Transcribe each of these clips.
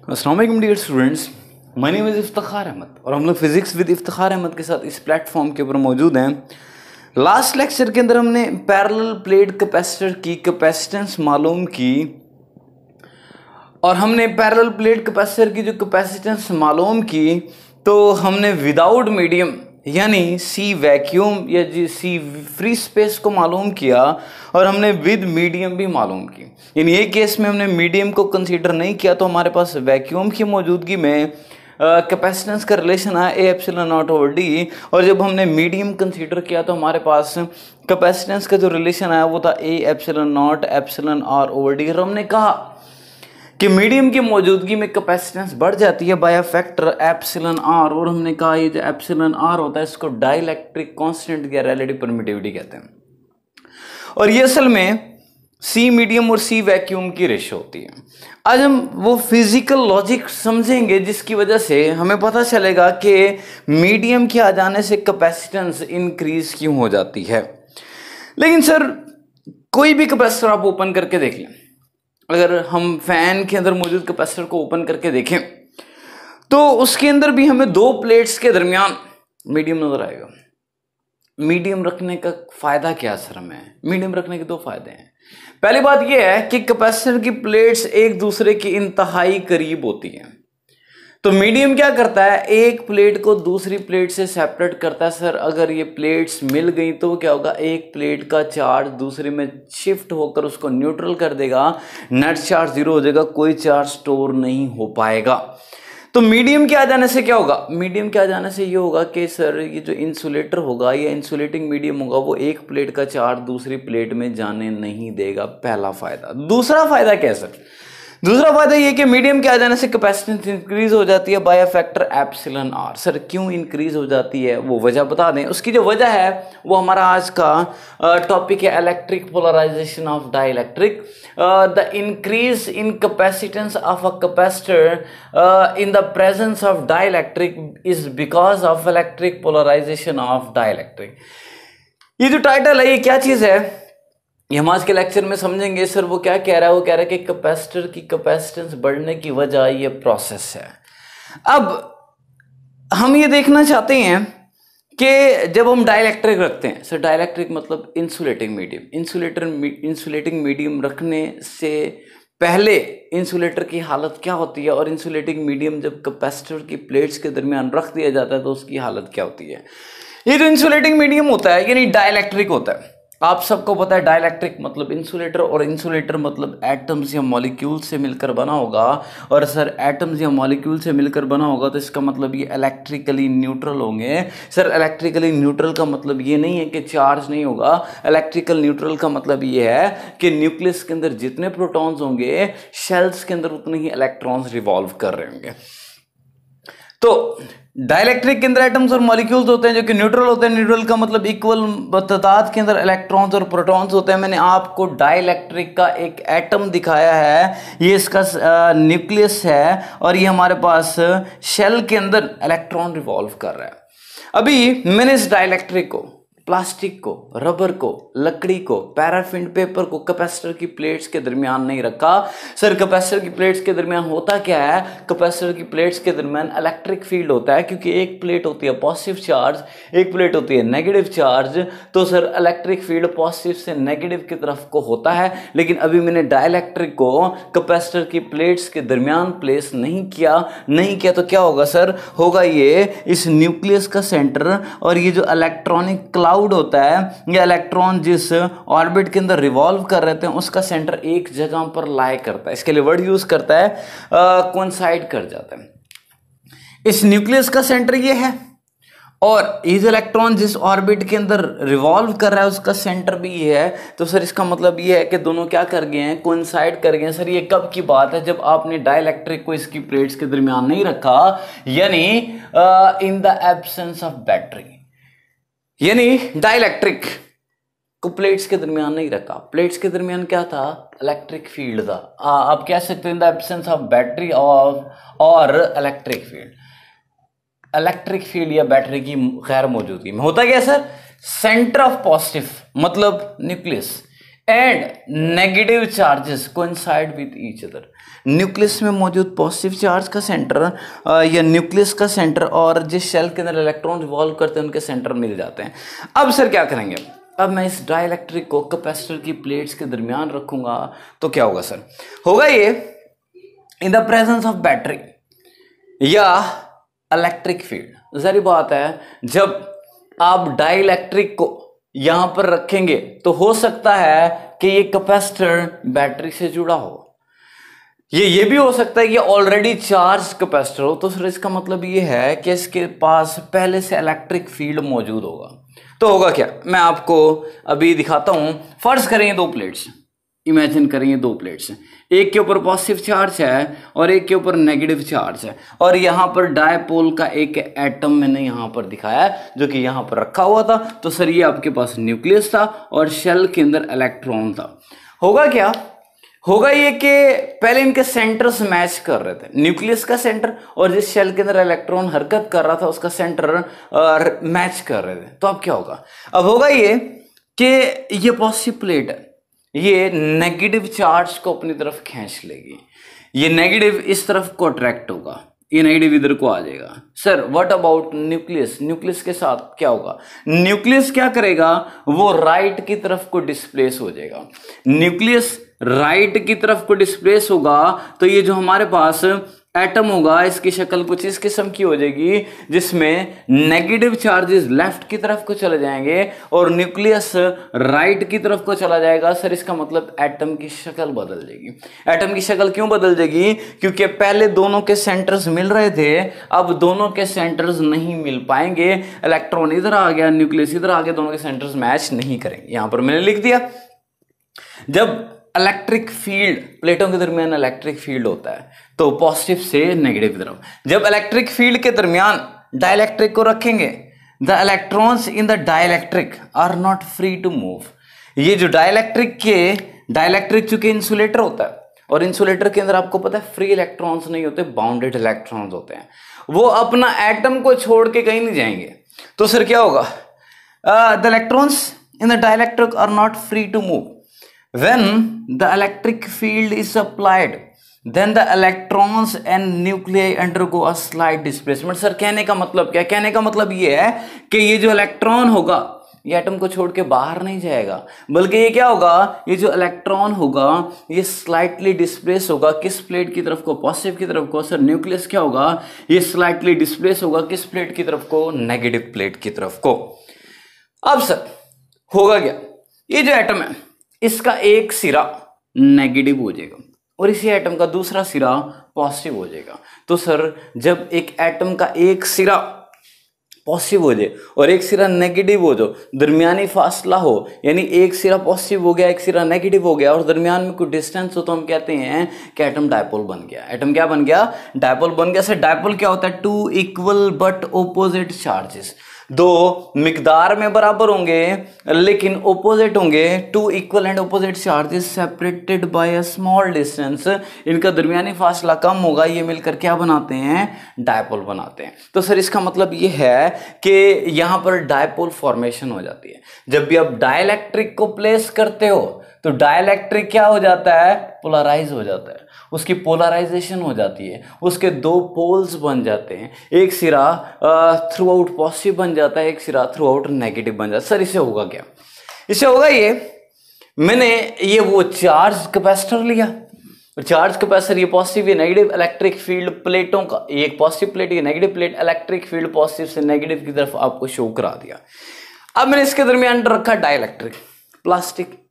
अस्सलाम वालेकुम dear students, my name is Iftikhar Ahmed और हम लोग फिजिक्स विद इफ्तिखार अहमद के साथ इस प्लेटफॉर्म के ऊपर मौजूद हैं। लास्ट लेक्चर के अंदर हमने पैरेलल प्लेट कैपेसिटर की कैपेसिटेंस मालूम की और हमने पैरेलल प्लेट कैपेसिटर की जो कैपेसिटेंस मालूम की तो हमने विदाउट मीडियम यानी सी वैक्यूम या सी फ्री स्पेस को मालूम किया और हमने विद मीडियम भी मालूम की। यानी एक केस में हमने मीडियम को कंसीडर नहीं किया तो हमारे पास वैक्यूम की मौजूदगी में कैपेसिटेंस का रिलेशन आया ए एप्सिलॉन नॉट ओवर डी, और जब हमने मीडियम कंसीडर किया तो हमारे पास कैपेसिटेंस का जो रिलेशन आया वो था A epsilon naught epsilon r over d. और हमने कहा कि मीडियम की मौजूदगी में कैपेसिटेंस बढ़ जाती है बाय फैक्टर एप्सिलॉन आर, और हमने कहा ये जो एप्सिलॉन आर होता है इसको डाइलेक्ट्रिक कांस्टेंट या रिलेटिव परमिटिविटी कहते हैं। और ये असल में सी मीडियम और सी वैक्यूम की रेशो होती है। आज हम वो फिजिकल लॉजिक समझेंगे जिसकी वजह से हमें पता चलेगा कि मीडियम के आ जाने से कैपेसिटेंस इंक्रीज क्यों हो जाती है। लेकिन सर कोई भी कैपेसिटर आप ओपन करके देख लें, अगर हम फैन के अंदर मौजूद कैपेसिटर को ओपन करके देखें तो उसके अंदर भी हमें दो प्लेट्स के दरमियान मीडियम नजर आएगा। मीडियम रखने का फायदा क्या सर हमें? मीडियम रखने के दो फायदे हैं। पहली बात यह है कि कैपेसिटर की प्लेट्स एक दूसरे के इंतहाई करीब होती हैं, तो मीडियम क्या करता है, एक प्लेट को दूसरी प्लेट से सेपरेट करता है। सर अगर ये प्लेट्स मिल गई तो क्या होगा, एक प्लेट का चार्ज दूसरे में शिफ्ट होकर उसको न्यूट्रल कर देगा, नेट चार्ज जीरो हो जाएगा, कोई चार्ज स्टोर नहीं हो पाएगा। तो मीडियम के आ जाने से क्या होगा, मीडियम के आ जाने से ये होगा कि सर ये जो इंसुलेटर होगा या इंसुलेटिंग मीडियम होगा वो एक प्लेट का चार्ज दूसरी प्लेट में जाने नहीं देगा, पहला फायदा। दूसरा फायदा क्या है सर? दूसरा फायदा ये कि मीडियम के आ जाने से कैपेसिटेंस इंक्रीज हो जाती है by a factor epsilon r. Sir क्यों इंक्रीज हो जाती है वो वजह बता दें। उसकी जो वजह है वो हमारा आज का टॉपिक है electric polarisation of dielectric. The increase in capacitance of a capacitor in the presence of dielectric is because of electric polarisation of dielectric. ये जो टाइटल है ये क्या चीज है ये हम आज के लेक्चर में समझेंगे। सर वो क्या कह रहा है, वो कह रहा है कि कैपेसिटर की कैपेसिटेंस बढ़ने की वजह ये प्रोसेस है। अब हम ये देखना चाहते हैं कि जब हम डाइलेक्ट्रिक रखते हैं, सर डाइलेक्ट्रिक मतलब इंसुलेटिंग मीडियम, इंसुलेटिंग मीडियम रखने से पहले इंसुलेटर की हालत क्या होती है, और इंसुलेटिंग मीडियम जब कैपेसिटर की प्लेट्स के दरमियान रख दिया जाता है तो उसकी हालत क्या होती है। ये जो इंसुलेटिंग मीडियम होता है यानी डाइलेक्ट्रिक होता है, आप सबको पता है डाइलेक्ट्रिक मतलब इंसुलेटर, और इंसुलेटर मतलब एटम्स या मॉलिक्यूल से मिलकर बना होगा। और सर एटम्स या मॉलिक्यूल से मिलकर बना होगा तो इसका मतलब ये इलेक्ट्रिकली न्यूट्रल होंगे। सर इलेक्ट्रिकली न्यूट्रल का मतलब ये नहीं है कि चार्ज नहीं होगा, इलेक्ट्रिकल न्यूट्रल का मतलब ये है कि न्यूक्लियस के अंदर जितने प्रोटॉन्स होंगे शेल्स के अंदर उतने ही इलेक्ट्रॉन्स रिवॉल्व कर रहे होंगे। तो डाइलेक्ट्रिक के अंदर एटम्स और मॉलिक्यूल्स होते हैं जो कि न्यूट्रल होते हैं। न्यूट्रल का मतलब इक्वल तादाद के अंदर इलेक्ट्रॉन्स और प्रोटॉन्स होते हैं। मैंने आपको डाइलेक्ट्रिक का एक एटम दिखाया है, ये इसका न्यूक्लियस है और ये हमारे पास शेल के अंदर इलेक्ट्रॉन रिवॉल्व कर रहा है। अभी मैंने इस डाइलेक्ट्रिक को, प्लास्टिक को, रबर को, लकड़ी को, पैराफिन पेपर को कैपेसिटर की प्लेट्स के दरमियान नहीं रखा। सर कैपेसिटर की प्लेट्स के दरमियान होता क्या है, कैपेसिटर की प्लेट्स के दरमियान इलेक्ट्रिक फील्ड होता है, क्योंकि एक प्लेट होती है पॉजिटिव चार्ज, एक प्लेट होती है नेगेटिव चार्ज। तो सर इलेक्ट्रिक फील्ड पॉजिटिव से नेगेटिव की तरफ को होता है। लेकिन अभी मैंने डाइलेक्ट्रिक को कैपेसिटर की प्लेट्स के दरमियान प्लेस नहीं किया तो क्या होगा सर, होगा ये इस न्यूक्लियस का सेंटर, और ये जो इलेक्ट्रॉनिक क्लाउड होता है या इलेक्ट्रॉन जिस ऑर्बिट के अंदर रिवॉल्व कर रहे थे उसका सेंटर एक जगह पर लाई करता है। इसके लिए वर्ड यूज करता है कोइंसाइड कर जाता है। इस न्यूक्लियस का सेंटर ये है और ये जो इलेक्ट्रॉन जिस ऑर्बिट के अंदर रिवॉल्व कर रहा है उसका सेंटर भी ये है। तो सर इसका मतलब ये है कि दोनों क्या कर गए हैं, कोइंसाइड कर गए हैं। सर ये कब की बात है, जब आपने डाइलेक्ट्रिक को इसकी प्लेट्स के दरमियान नहीं रखा, यानी in the absence of battery, यानी डाइलेक्ट्रिक को प्लेट्स के दरमियान नहीं रखा। प्लेट्स के दरमियान क्या था, इलेक्ट्रिक फील्ड था। आप कह सकते हैं in the absence of battery और इलेक्ट्रिक फील्ड, इलेक्ट्रिक फील्ड या बैटरी की गैर मौजूदगी में होता क्या सर, सेंटर ऑफ पॉजिटिव मतलब nucleus, and negative charges coincide with each other. Nucleus में मौजूद पॉजिटिव चार्ज का सेंटर या न्यूक्लियस का सेंटर और जिस शेल के अंदर इलेक्ट्रॉन रिवॉल्व करते हैं उनके सेंटर मिल जाते हैं। अब सर क्या करेंगे, अब मैं इस डाइलेक्ट्रिक को कैपेसिटर की प्लेट्स के दरमियान रखूंगा तो क्या होगा सर, होगा ये इन द प्रेजेंस ऑफ बैटरी या इलेक्ट्रिक फील्ड। जरी बात है, जब आप डाइलेक्ट्रिक को यहां पर रखेंगे तो हो सकता है कि ये कैपेसिटर बैटरी से जुड़ा हो, ये भी हो सकता है कि ऑलरेडी चार्ज कैपेसिटर हो। तो सर इसका मतलब ये है कि इसके पास पहले से इलेक्ट्रिक फील्ड मौजूद होगा। तो होगा क्या, मैं आपको अभी दिखाता हूं। फर्ज करें ये दो प्लेट्स, इमेजिन करें ये दो प्लेट्स, एक के ऊपर पॉजिटिव चार्ज है और एक के ऊपर नेगेटिव चार्ज है, और यहां पर डायपोल का एक एटम मैंने यहां पर दिखाया जो कि यहां पर रखा हुआ था। तो सर ये आपके पास न्यूक्लियस था और शेल के अंदर इलेक्ट्रॉन था। होगा क्या, होगा ये कि पहले इनके सेंटर्स मैच कर रहे थे, न्यूक्लियस का सेंटर और जिस शेल के अंदर इलेक्ट्रॉन हरकत कर रहा था उसका सेंटर मैच कर रहे थे। तो अब क्या होगा, अब होगा ये कि ये पॉजिटिव प्लेट है, ये नेगेटिव चार्ज को अपनी तरफ खींच लेगी, ये नेगेटिव इस तरफ को अट्रैक्ट होगा, ये नेगेटिव इधर को आ जाएगा। Sir what about nucleus, nucleus के साथ क्या होगा, न्यूक्लियस क्या करेगा, वो राइट की तरफ को डिस्प्लेस हो जाएगा। न्यूक्लियस राइट की तरफ को डिस्प्लेस होगा तो ये जो हमारे पास एटम होगा इसकी शक्ल कुछ इस किस्म की हो जाएगी जिसमें नेगेटिव चार्जेस लेफ्ट की तरफ को चले जाएंगे और न्यूक्लियस राइट की तरफ को चला जाएगा। सर इसका मतलब एटम की शक्ल बदल जाएगी। एटम की शक्ल क्यों बदल जाएगी, क्योंकि पहले दोनों के सेंटर्स मिल रहे थे, अब दोनों के सेंटर्स नहीं मिल पाएंगे। इलेक्ट्रॉन इधर आ गया, न्यूक्लियस इधर आ गया, दोनों के सेंटर्स मैच नहीं करेंगे। यहां पर मैंने लिख दिया, जब इलेक्ट्रिक फील्ड प्लेटों के दरमियान इलेक्ट्रिक फील्ड होता है तो पॉजिटिव से नेगेटिव की तरफ, जब इलेक्ट्रिक फील्ड के दरमियान डाइलेक्ट्रिक को रखेंगे, the electrons in the dielectric are not free to move. ये जो डाइलेक्ट्रिक चूंकि इंसुलेटर होता है और इंसुलेटर के अंदर आपको पता है फ्री इलेक्ट्रॉन्स नहीं होते, बाउंडेड इलेक्ट्रॉन्स होते हैं, वो अपना एटम को छोड़ के कहीं नहीं जाएंगे। तो सर क्या होगा, the electrons in the dielectric are not free to move. When the electric field is applied, then the electrons and nuclei undergo a slight displacement। Sir कहने का मतलब क्या, कहने का मतलब ये है कि ये जो इलेक्ट्रॉन होगा ये एटम को छोड़ के बाहर नहीं जाएगा, बल्कि ये क्या होगा, ये जो इलेक्ट्रॉन होगा ये स्लाइटली डिस्प्लेस होगा। किस प्लेट की तरफ को, पॉजिटिव की तरफ को। सर न्यूक्लियस क्या होगा, ये स्लाइटली डिस्प्लेस होगा किस प्लेट की तरफ को, नेगेटिव प्लेट की तरफ को। अब सर होगा क्या, ये जो एटम है इसका एक सिरा नेगेटिव हो जाएगा और इसी एटम का दूसरा सिरा पॉजिटिव हो जाएगा। तो सर जब एक एटम का एक सिरा पॉजिटिव हो जाए और एक सिरा नेगेटिव हो जाए, दरमियानी फासला हो, यानी एक सिरा पॉजिटिव हो गया एक सिरा नेगेटिव हो गया और दरमियान में कोई डिस्टेंस हो, तो हम कहते हैं कि एटम डायपोल बन गया। एटम क्या बन गया, डायपोल बन गया। सर डायपोल क्या होता है, two equal but opposite charges, दो मिकदार में बराबर होंगे लेकिन ओपोजिट होंगे। Two equal and opposite charges separated by a small distance, इनका दरमियानी फासला कम होगा, ये मिलकर क्या बनाते हैं, डायपोल बनाते हैं। तो सर इसका मतलब ये है कि यहां पर डायपोल फॉर्मेशन हो जाती है। जब भी आप डाइलेक्ट्रिक को प्लेस करते हो तो डाइलेक्ट्रिक क्या हो जाता है, पोलराइज हो जाता है, उसकी पोलराइजेशन हो जाती है, उसके दो पोल्स बन जाते हैं, एक सिरा थ्रू आउट पॉजिटिव बन जाता है, एक सिरा थ्रू आउट नेगेटिव बन जाता है। सर इससे होगा क्या, इससे होगा ये, मैंने ये वो चार्ज कैपेसिटर लिया, चार्ज कैपेसिटर ये पॉजिटिव ये नेगेटिव, इलेक्ट्रिक फील्ड प्लेटों का, एक पॉजिटिव प्लेट ये negative plate, electric field positive से नेगेटिव की तरफ आपको शो करा दिया। अब मैंने इसके दरमियान रखा डाइलेक्ट्रिक, प्लास्टिक,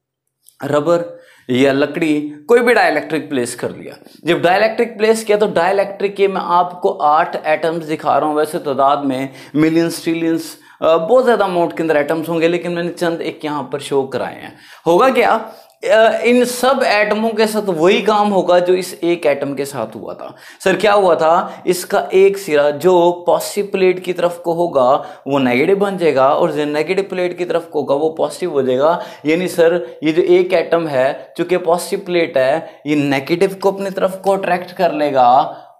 रबर या लकड़ी, कोई भी डाइलेक्ट्रिक प्लेस कर लिया। जब डाइलेक्ट्रिक प्लेस किया तो डाइलेक्ट्रिक के मैं आपको 8 एटम्स दिखा रहा हूं, वैसे तादाद में मिलियंस ट्रिलियंस बहुत ज्यादा अमाउंट के अंदर एटम्स होंगे, लेकिन मैंने चंद एक यहां पर शो कराए हैं। होगा क्या, इन सब एटमों के साथ वही काम होगा जो इस एक एटम के साथ हुआ था। सर क्या हुआ था, इसका एक सिरा जो पॉजिटिव प्लेट की तरफ को होगा वो नेगेटिव बन जाएगा और जो नेगेटिव प्लेट की तरफ को होगा वो पॉजिटिव हो जाएगा। यानी सर ये जो एक एटम है चूंकि पॉजिटिव प्लेट है ये नेगेटिव को अपनी तरफ को अट्रैक्ट कर लेगा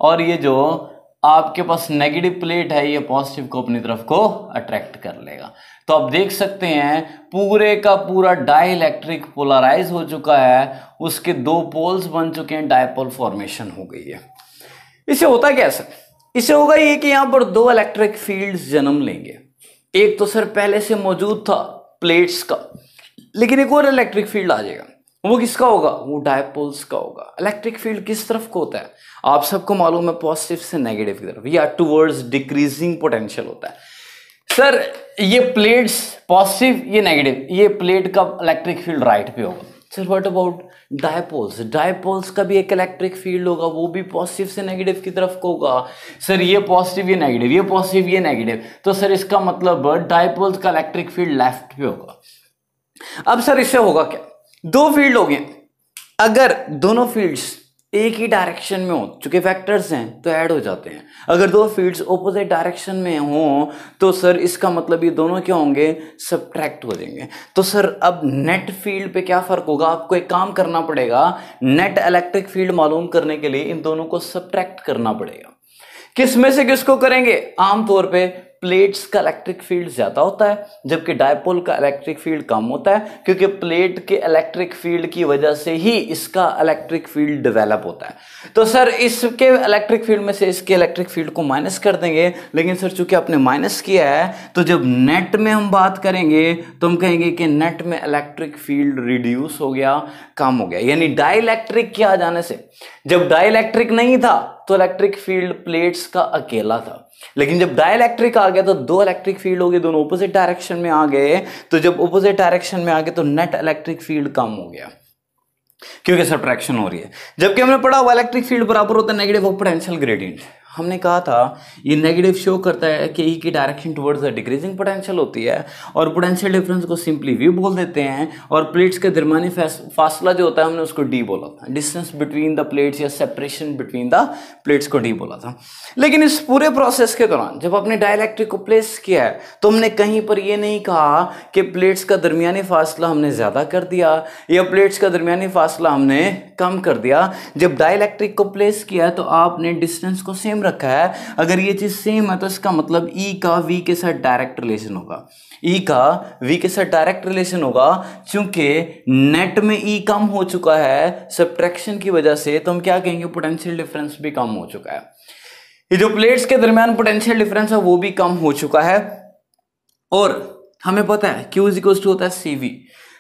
और ये जो आपके पास नेगेटिव प्लेट है, ये पॉजिटिव को अपनी तरफ को अट्रैक्ट कर लेगा। तो आप देख सकते हैं पूरे का पूरा डाइइलेक्ट्रिक पोलराइज हो चुका है, उसके दो पोल्स बन चुके हैं, डायपोल फॉर्मेशन हो गई है। इससे होता क्या सर? इससे होगा ये कि यहां पर दो इलेक्ट्रिक फील्ड्स जन्म लेंगे। एक तो सर पहले से मौजूद था प्लेट्स का, लेकिन एक और इलेक्ट्रिक फील्ड आ जाएगा। वो किसका होगा? वो डायपोल्स का होगा। इलेक्ट्रिक फील्ड किस तरफ को होता है? आप सबको मालूम है, पॉजिटिव से नेगेटिव की तरफ, या टुवर्ड्स डिक्रीजिंग पोटेंशियल होता है। सर ये प्लेट्स पॉजिटिव, ये नेगेटिव, ये प्लेट का इलेक्ट्रिक फील्ड राइट पे होगा। Sir what about dipoles? Dipoles का भी एक इलेक्ट्रिक फील्ड होगा, वो भी पॉजिटिव से नेगेटिव की तरफ को होगा। सर ये पॉजिटिव, ये नेगेटिव, ये पॉजिटिव, ये नेगेटिव, तो सर इसका मतलब डायपोल्स का इलेक्ट्रिक फील्ड लेफ्ट पे होगा। अब सर इससे होगा क्या? दो फील्ड हो गए, अगर दोनों फील्ड्स एक ही डायरेक्शन में हो, चूंकि वेक्टर्स हैं तो ऐड हो जाते हैं। अगर दो फील्ड्स ऑपोजिट डायरेक्शन में हो तो सर इसका मतलब ये दोनों क्या होंगे? सब्ट्रैक्ट हो जाएंगे। तो सर अब नेट फील्ड पे क्या फर्क होगा? आपको एक काम करना पड़ेगा, नेट इलेक्ट्रिक फील्ड मालूम करने के लिए इन दोनों को सब्ट्रैक्ट करना पड़ेगा। किस में से किसको करेंगे? आमतौर पे प्लेट्स का इलेक्ट्रिक फील्ड ज्यादा होता है, जबकि डायपोल का इलेक्ट्रिक फील्ड कम होता है, क्योंकि प्लेट के इलेक्ट्रिक फील्ड की वजह से ही इसका इलेक्ट्रिक फील्ड डेवलप होता है। तो सर इसके इलेक्ट्रिक फील्ड में से इसके इलेक्ट्रिक फील्ड को माइनस कर देंगे, लेकिन सर चूंकि आपने माइनस किया है तो जब नेट में हम बात करेंगे तो हम कहेंगे कि नेट में इलेक्ट्रिक फील्ड रिड्यूस हो गया, कम हो गया। यानी डाइइलेक्ट्रिक के आ जाने से, जब डाइइलेक्ट्रिक नहीं था तो इलेक्ट्रिक फील्ड प्लेट्स का अकेला था, लेकिन जब डाइइलेक्ट्रिक आ गया तो दो इलेक्ट्रिक फील्ड हो गए, दोनों ऑपोजिट डायरेक्शन में आ गए। तो जब ऑपोजिट डायरेक्शन में आ गए तो नेट इलेक्ट्रिक फील्ड कम हो गया, क्योंकि सब्ट्रैक्शन हो रही है। जबकि हमने पढ़ा हुआ इलेक्ट्रिक फील्ड बराबर होता है नेगेटिव ऑफ पोटेंशियल ग्रेडियंट। हमने कहा था ये नेगेटिव शो करता है कि ई की direction towards the decreasing potential होती है, और पोटेंशियल डिफरेंस को सिंपली वी बोल देते हैं, और प्लेट्स के दरमियानी फासला जो होता है हमने उसको डी बोला था। डिस्टेंस बिटवीन द प्लेट्स या सेपरेशन बिटवीन द प्लेट्स को डी बोला था। लेकिन इस पूरे प्रोसेस के दौरान जब आपने डाइइलेक्ट्रिक को प्लेस किया है तो हमने कहीं पर ये नहीं कहा कि प्लेट्स का दरमियानी फासला हमने ज्यादा कर दिया या प्लेट्स का दरमियानी फासला हमने कम कर दिया। जब डाइइलेक्ट्रिक को प्लेस किया तो आपने डिस्टेंस को सेम रखा है। अगर ये चीज सेम है तो इसका मतलब ई का वी के साथ डायरेक्ट रिलेशन होगा, ई का वी के साथ डायरेक्ट रिलेशन होगा। चूंकि नेट में ई कम हो चुका है सब्ट्रैक्शन की वजह से, तो हम क्या कहेंगे? पोटेंशियल डिफरेंस भी कम हो चुका है। ये जो प्लेट्स के दरमियान पोटेंशियल डिफरेंस है वो भी कम हो चुका है, और हमें पता है Q इज इक्वल टू होता है CV।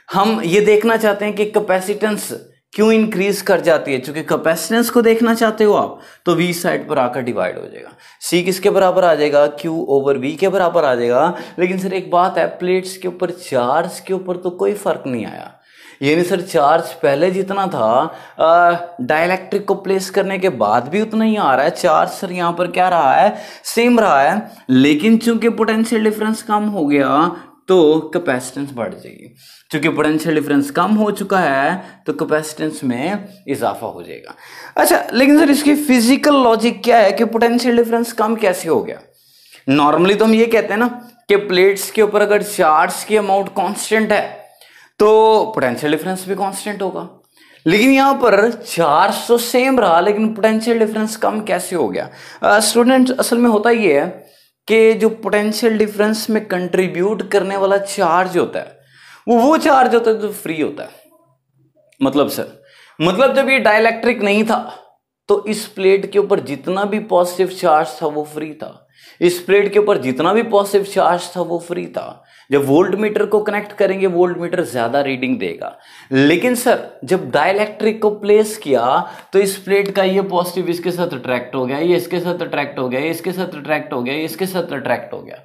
हम ये देखना चाहते हैं कि कैपेसिटेंस क्यों इंक्रीज कर जाती है। चूंकि कैपेसिटेंस को देखना चाहते हो आप तो V साइड पर आकर डिवाइड हो जाएगा। C किसके बराबर आ जाएगा? Q ओवर V के बराबर आ जाएगा। लेकिन सर एक बात है, प्लेट्स के ऊपर चार्ज के ऊपर तो कोई फर्क नहीं आया। यानी सर चार्ज पहले जितना था डाइइलेक्ट्रिक को प्लेस करने के बाद भी उतना ही आ रहा है। चार्ज सर यहाँ पर क्या रहा है? सेम रहा है, लेकिन चूंकि पोटेंशियल डिफरेंस कम हो गया तो कैपेसिटेंस बढ़ जाएगी। चूंकि पोटेंशियल डिफरेंस कम हो चुका है तो कैपेसिटेंस में इजाफा हो जाएगा। अच्छा, लेकिन सर इसकी फिजिकल लॉजिक क्या है कि पोटेंशियल डिफरेंस कम कैसे हो गया? नॉर्मली तो हम ये कहते हैं ना कि प्लेट्स के ऊपर अगर चार्ज की अमाउंट कांस्टेंट है तो पोटेंशियल डिफरेंस भी कांस्टेंट होगा, लेकिन यहां पर चार्ज तो सेम रहा लेकिन पोटेंशियल डिफरेंस कम कैसे हो गया? स्टूडेंट, असल में होता ये है कि जो पोटेंशियल डिफरेंस में कंट्रीब्यूट करने वाला चार्ज होता है वो चार्ज होता है जो फ्री होता है। मतलब जब ये डाइइलेक्ट्रिक नहीं था तो इस प्लेट के ऊपर जितना भी पॉजिटिव चार्ज था वो फ्री था, इस प्लेट के ऊपर जितना भी पॉजिटिव चार्ज था वो फ्री था। जब वोल्ट मीटर को कनेक्ट करेंगे वोल्ट मीटर ज्यादा रीडिंग देगा। लेकिन सर जब डाइइलेक्ट्रिक को प्लेस किया तो इस प्लेट का ये पॉजिटिव इसके साथ अट्रैक्ट हो गया, ये इसके साथ अट्रैक्ट हो गया, ये इसके साथ अट्रैक्ट हो गया, ये इसके साथ अट्रैक्ट हो गया।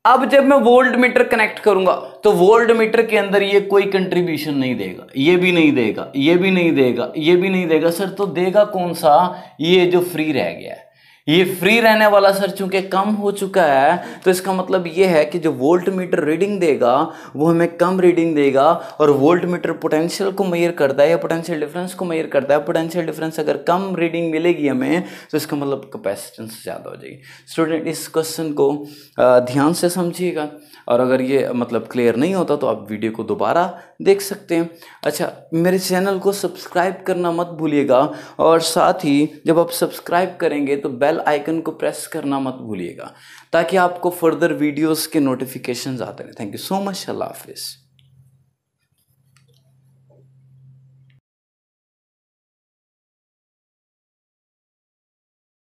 अब जब मैं वोल्ट मीटर कनेक्ट करूंगा तो वोल्ट मीटर के अंदर ये कोई कंट्रीब्यूशन नहीं देगा, ये भी नहीं देगा, ये भी नहीं देगा, ये भी नहीं देगा। सर तो देगा कौन सा? ये जो फ्री रह गया है। ये फ्री रहने वाला सर चूंकि कम हो चुका है, तो इसका मतलब ये है कि जो वोल्ट मीटर रीडिंग देगा वो हमें कम रीडिंग देगा, और वोल्ट मीटर पोटेंशियल को मेजर करता है या पोटेंशियल डिफरेंस को मेजर करता है। पोटेंशियल डिफरेंस अगर कम रीडिंग मिलेगी हमें, तो इसका मतलब कैपेसिटेंस ज़्यादा हो जाएगी। स्टूडेंट इस क्वेश्चन को ध्यान से समझिएगा, और अगर ये मतलब क्लियर नहीं होता तो आप वीडियो को दोबारा देख सकते हैं। अच्छा, मेरे चैनल को सब्सक्राइब करना मत भूलिएगा, और साथ ही जब आप सब्सक्राइब करेंगे तो बेल आइकन को प्रेस करना मत भूलिएगा, ताकि आपको फर्दर वीडियोस के नोटिफिकेशंस आते रहें। Thank you so much. अल्लाह हाफिज़।